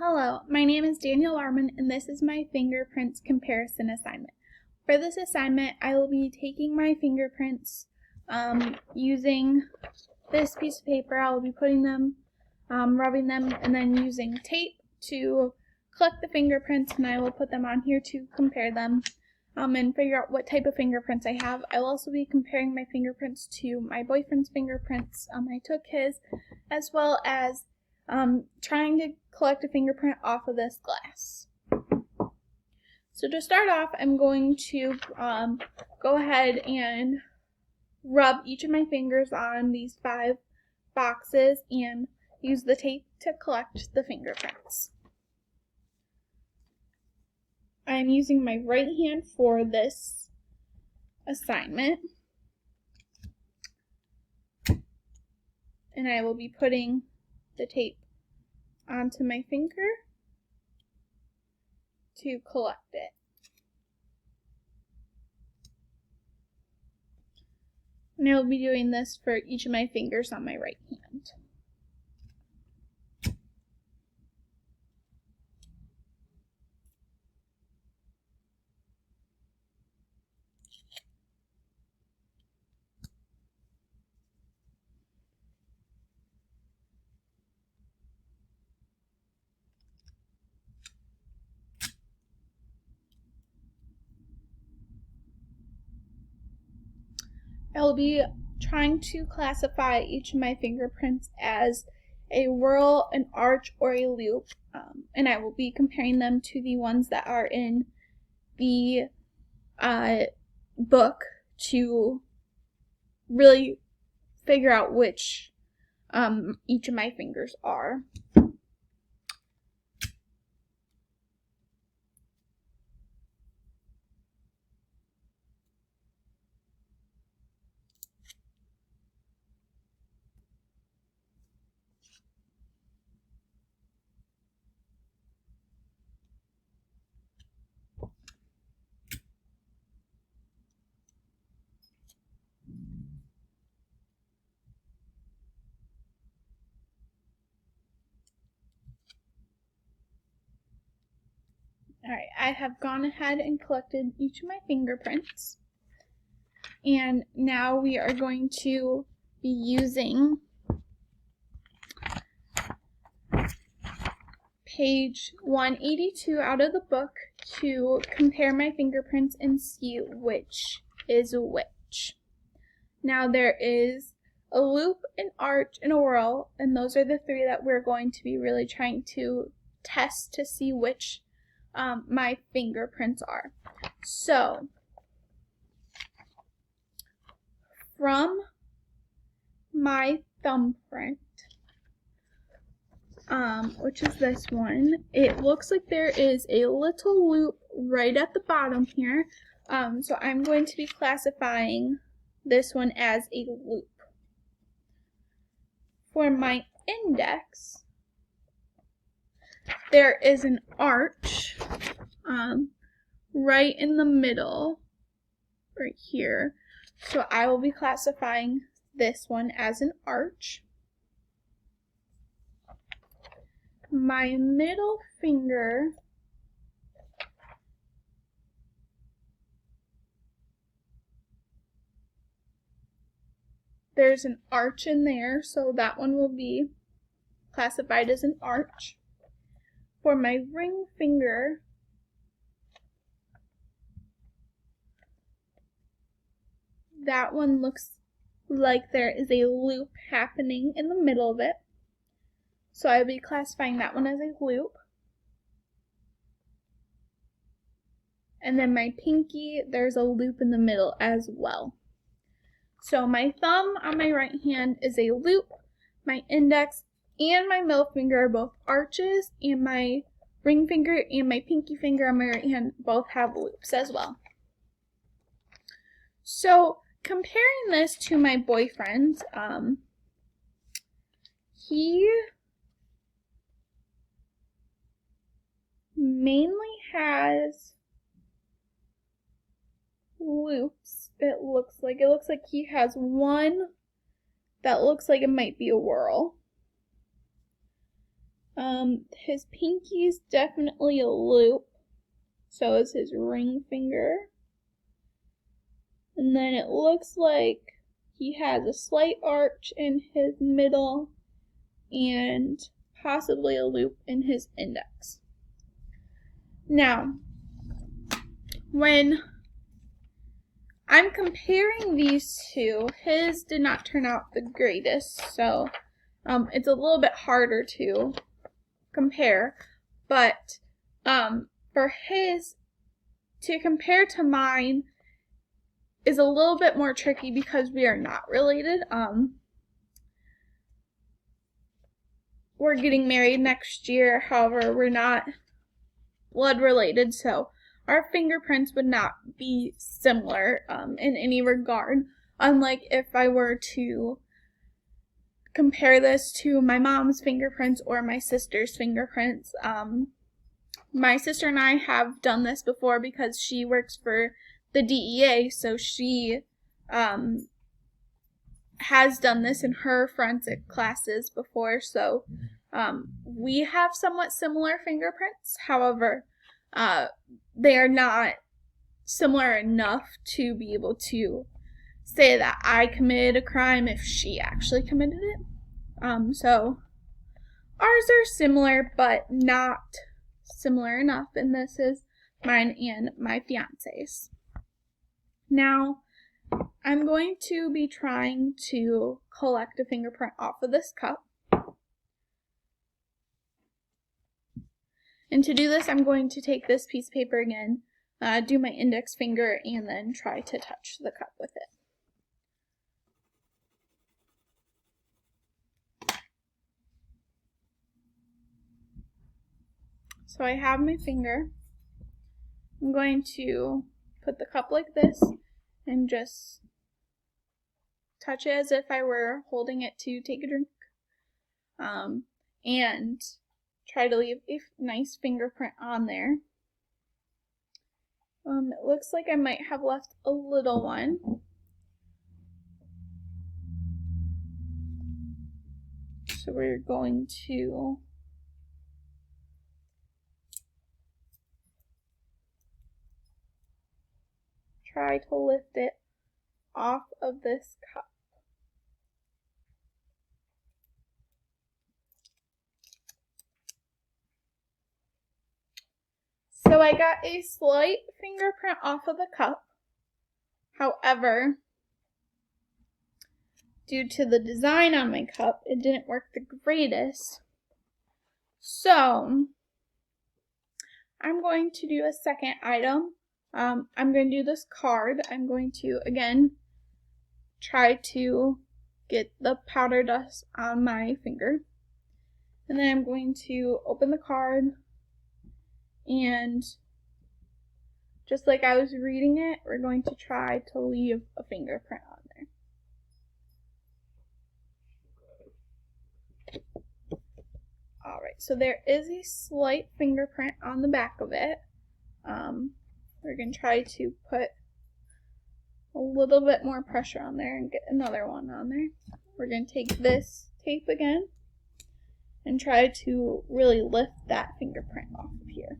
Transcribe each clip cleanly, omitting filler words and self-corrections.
Hello, my name is Daniel Waterman, and this is my fingerprints comparison assignment. For this assignment, I will be taking my fingerprints using this piece of paper. I will be putting them, rubbing them, and then using tape to collect the fingerprints, and I will put them on here to compare them and figure out what type of fingerprints I have. I will also be comparing my fingerprints to my boyfriend's fingerprints. I took his, as well as trying to collect a fingerprint off of this glass. So to start off, I'm going to go ahead and rub each of my fingers on these 5 boxes and use the tape to collect the fingerprints. I'm using my right hand for this assignment, and I will be putting the tape onto my finger to collect it. And I'll be doing this for each of my fingers on my right hand. I'll be trying to classify each of my fingerprints as a whorl, an arch, or a loop, and I will be comparing them to the ones that are in the book to really figure out which each of my fingers are. Alright, I have gone ahead and collected each of my fingerprints, and now we are going to be using page 182 out of the book to compare my fingerprints and see which is which. Now there is a loop, an arch, and a whorl, and those are the 3 that we're going to be really trying to test to see which my fingerprints are. So, from my thumbprint, which is this one, it looks like there is a little loop right at the bottom here, so I'm going to be classifying this one as a loop. For my index, there is an arch right in the middle, right here. So I will be classifying this one as an arch. My middle finger there's an arch in there, so that one will be classified as an arch. For my ring finger, that one looks like there is a loop happening in the middle of it, so I'll be classifying that one as a loop. And then my pinky, there's a loop in the middle as well. So my thumb on my right hand is a loop, my index and my middle finger are both arches, and my ring finger and my pinky finger on my right hand both have loops as well. So comparing this to my boyfriend's, he mainly has loops. It looks like he has one that looks like it might be a whorl. His pinky's definitely a loop, so is his ring finger. And then it looks like he has a slight arch in his middle and possibly a loop in his index. Now, when I'm comparing these two, his did not turn out the greatest, so it's a little bit harder to compare, but for his to compare to mine is a little bit more tricky because we are not related. We're getting married next year, however, we're not blood related, so our fingerprints would not be similar in any regard, unlike if I were to compare this to my mom's fingerprints or my sister's fingerprints. My sister and I have done this before because she works for the DEA, so she has done this in her forensic classes before, so we have somewhat similar fingerprints. However, they are not similar enough to be able to say that I committed a crime if she actually committed it. So ours are similar, but not similar enough, and this is mine and my fiance's. Now, I'm going to be trying to collect a fingerprint off of this cup. And to do this, I'm going to take this piece of paper again, do my index finger, and then try to touch the cup with it. So I have my finger. I'm going to put the cup like this and just touch it as if I were holding it to take a drink. And try to leave a nice fingerprint on there. It looks like I might have left a little one. So we're going to try to lift it off of this cup. So I got a slight fingerprint off of the cup. However, due to the design on my cup, it didn't work the greatest. So I'm going to do a second item. I'm going to do this card. I'm going to, again, try to get the powder dust on my finger. And then I'm going to open the card, and just like I was reading it, we're going to try to leave a fingerprint on there. Alright, so there is a slight fingerprint on the back of it. We're going to try to put a little bit more pressure on there and get another one on there. We're going to take this tape again and try to really lift that fingerprint off of here.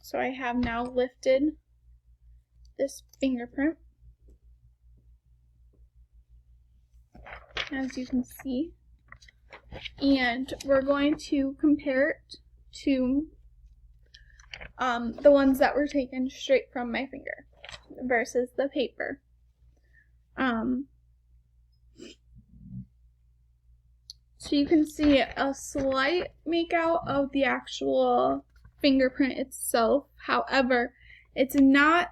So I have now lifted this fingerprint, as you can see, and we're going to compare it to the ones that were taken straight from my finger versus the paper. So you can see a slight makeout of the actual fingerprint itself. However, it's not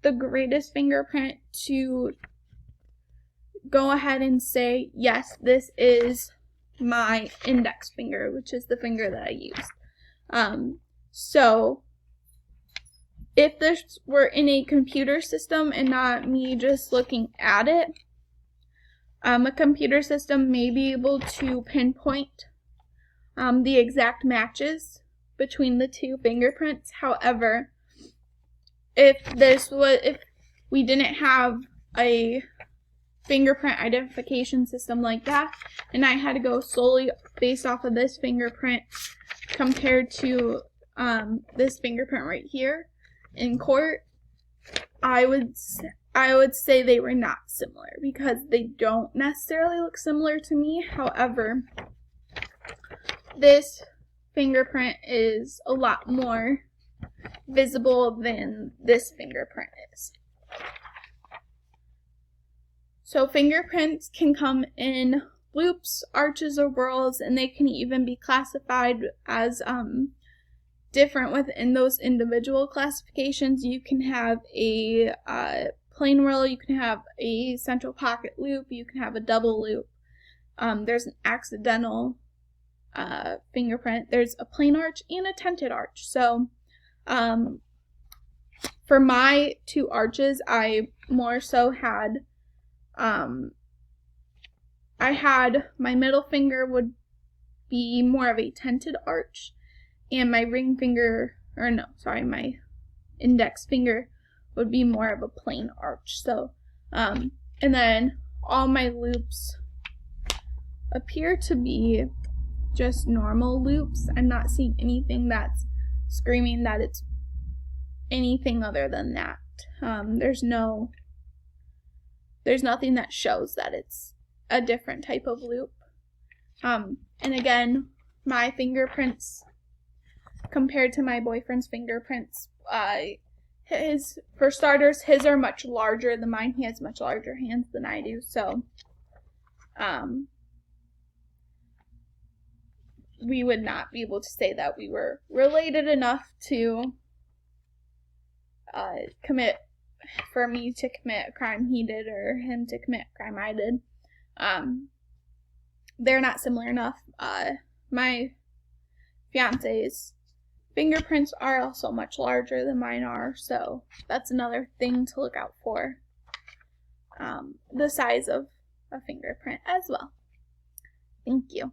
the greatest fingerprint to go ahead and say, yes, this is my index finger, which is the finger that I used. So if this were in a computer system and not me just looking at it, A computer system may be able to pinpoint the exact matches between the two fingerprints. However, if we didn't have a fingerprint identification system like that, and I had to go solely based off of this fingerprint compared to this fingerprint right here in court, I would say they were not similar, because they don't necessarily look similar to me. However, this fingerprint is a lot more visible than this fingerprint is. So fingerprints can come in loops, arches, or whorls, and they can even be classified as different within those individual classifications. You can have a plain whorl, you can have a central pocket loop, you can have a double loop. There's an accidental fingerprint, there's a plain arch and a tinted arch. So for my two arches, I more so had my middle finger would be more of a tinted arch, and my ring finger, my index finger would be more of a plain arch. So, and then all my loops appear to be just normal loops. I'm not seeing anything that's screaming that it's anything other than that. There's nothing that shows that it's a different type of loop. And again, my fingerprints compared to my boyfriend's fingerprints, for starters, his are much larger than mine. He has much larger hands than I do. So, we would not be able to say that we were related enough to for me to commit a crime he did or him to commit a crime I did. They're not similar enough. My fiance's fingerprints are also much larger than mine are, so that's another thing to look out for. The size of a fingerprint as well. Thank you.